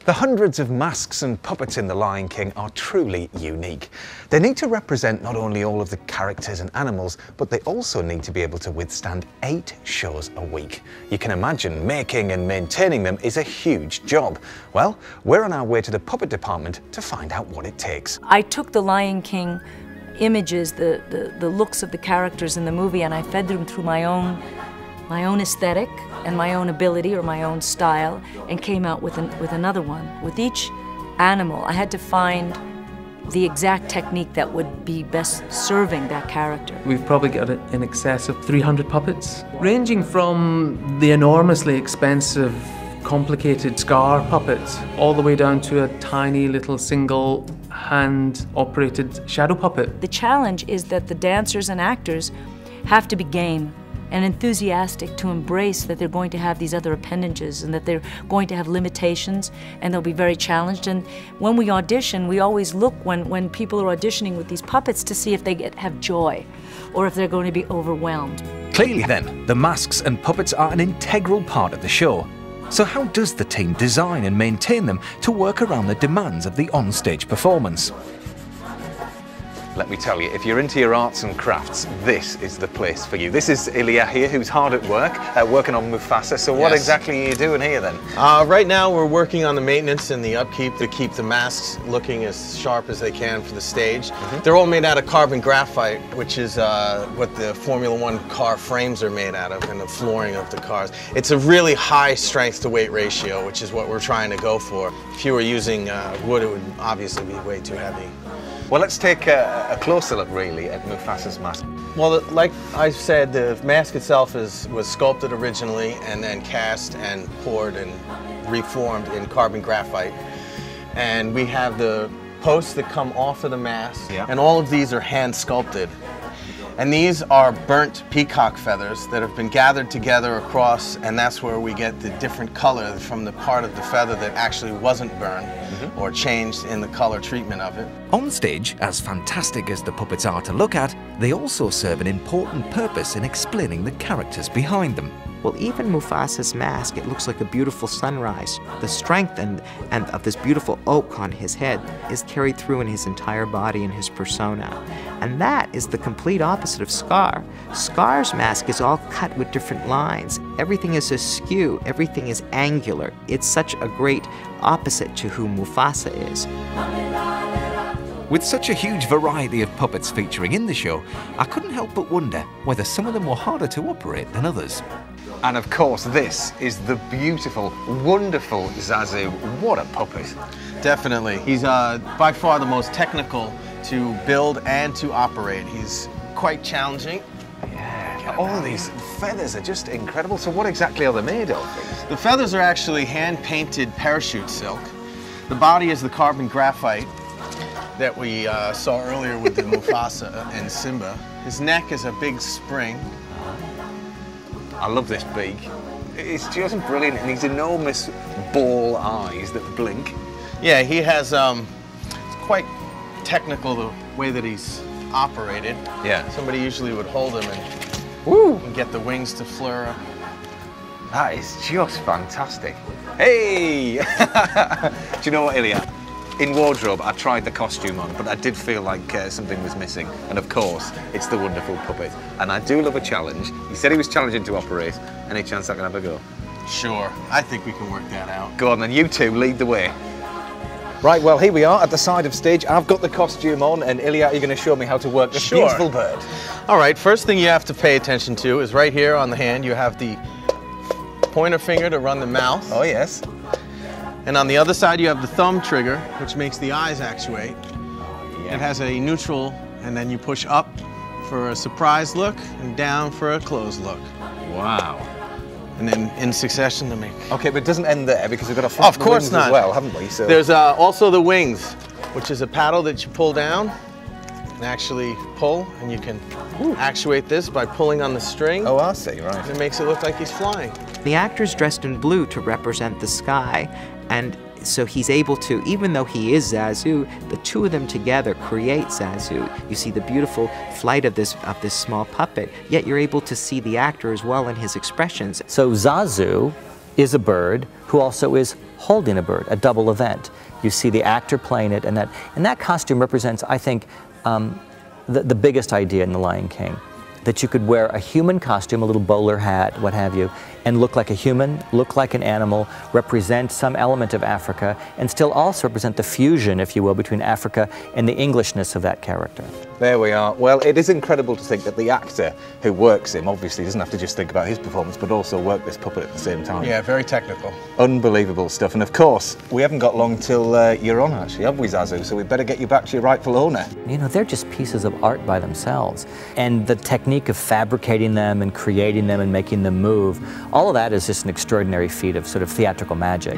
The hundreds of masks and puppets in The Lion King are truly unique. They need to represent not only all of the characters and animals, but they also need to be able to withstand 8 shows a week. You can imagine making and maintaining them is a huge job. Well, we're on our way to the puppet department to find out what it takes. I took The Lion King images, the looks of the characters in the movie, and I fed them through my own aesthetic and my own ability or my own style, and came out with another one. With each animal, I had to find the exact technique that would be best serving that character. We've probably got in excess of 300 puppets, ranging from the enormously expensive, complicated Scar puppets, all the way down to a tiny little single hand-operated shadow puppet. The challenge is that the dancers and actors have to be game and enthusiastic to embrace that they're going to have these other appendages and that they're going to have limitations and they'll be very challenged. And when we audition, we always look when people are auditioning with these puppets to see if they have joy or if they're going to be overwhelmed. Clearly then, the masks and puppets are an integral part of the show. So how does the team design and maintain them to work around the demands of the onstage performance? Let me tell you, if you're into your arts and crafts, this is the place for you. This is Ilya here, who's hard at work, working on Mufasa. So what exactly are you doing here then? Right now we're working on the maintenance and the upkeep to keep the masks looking as sharp as they can for the stage. They're all made out of carbon graphite, which is what the Formula One car frames are made out of, and the flooring of the cars. It's a really high strength to weight ratio, which is what we're trying to go for. If you were using wood, it would obviously be way too heavy. Well, let's take a closer look, really, at Mufasa's mask. Well, like I said, the mask itself was sculpted originally and then cast and poured and reformed in carbon graphite. And we have the posts that come off of the mask, and all of these are hand sculpted. And these are burnt peacock feathers that have been gathered together across, and that's where we get the different color from the part of the feather that actually wasn't burned or changed in the color treatment of it. On stage, as fantastic as the puppets are to look at, they also serve an important purpose in explaining the characters behind them. Well, even Mufasa's mask, it looks like a beautiful sunrise. The strength and of this beautiful oak on his head is carried through in his entire body and his persona. And that is the complete opposite of Scar. Scar's mask is all cut with different lines. Everything is askew, everything is angular. It's such a great opposite to who Mufasa is. With such a huge variety of puppets featuring in the show, I couldn't help but wonder whether some of them were harder to operate than others. And of course, this is the beautiful, wonderful Zazu. What a puppet. Definitely. He's by far the most technical to build and to operate. He's quite challenging. Yeah, all these feathers are just incredible. So what exactly are they made of? The feathers are actually hand-painted parachute silk. The body is the carbon graphite that we saw earlier with the Mufasa and Simba. His neck is a big spring. I love this beak. It's just brilliant, and these enormous ball eyes that blink. Yeah, he has, it's quite technical the way that he's operated. Yeah. Somebody usually would hold him and get the wings to flare. That is just fantastic. Hey! Do you know what, Ilya? In wardrobe, I tried the costume on, but I did feel like something was missing. And of course, it's the wonderful puppet. And I do love a challenge. He said he was challenging to operate. Any chance I can have a go? Sure, I think we can work that out. Go on then, you two lead the way. Right, well, here we are at the side of stage. I've got the costume on, and Ilya, you're going to show me how to work this beautiful bird. All right, first thing you have to pay attention to is right here on the hand, you have the pointer finger to run the mouth. Oh, yes. And on the other side, you have the thumb trigger, which makes the eyes actuate. It has a neutral, and then you push up for a surprise look and down for a closed look. Wow. And then in succession to make. Okay, but it doesn't end there because we've got to flip the wings as well, haven't we? So there's also the wings, which is a paddle that you pull down and actually pull, and you can actuate this by pulling on the string. Oh, I see, right. And it makes it look like he's flying. The actor's dressed in blue to represent the sky, and so he's able to, even though he is Zazu, the two of them together create Zazu. You see the beautiful flight of this small puppet, yet you're able to see the actor as well in his expressions. So Zazu is a bird who also is holding a bird, a double event. You see the actor playing it, and that costume represents, I think, the biggest idea in The Lion King. That you could wear a human costume, a little bowler hat, what have you, and look like a human, look like an animal, represent some element of Africa, and still also represent the fusion, if you will, between Africa and the Englishness of that character. There we are. Well, it is incredible to think that the actor who works him obviously doesn't have to just think about his performance, but also work this puppet at the same time. Yeah, very technical. Unbelievable stuff. And of course, we haven't got long till you're on, actually, have we, Zazu? So we better get you back to your rightful owner. You know, they're just pieces of art by themselves. And the technique of fabricating them and creating them and making them move, all of that is just an extraordinary feat of sort of theatrical magic.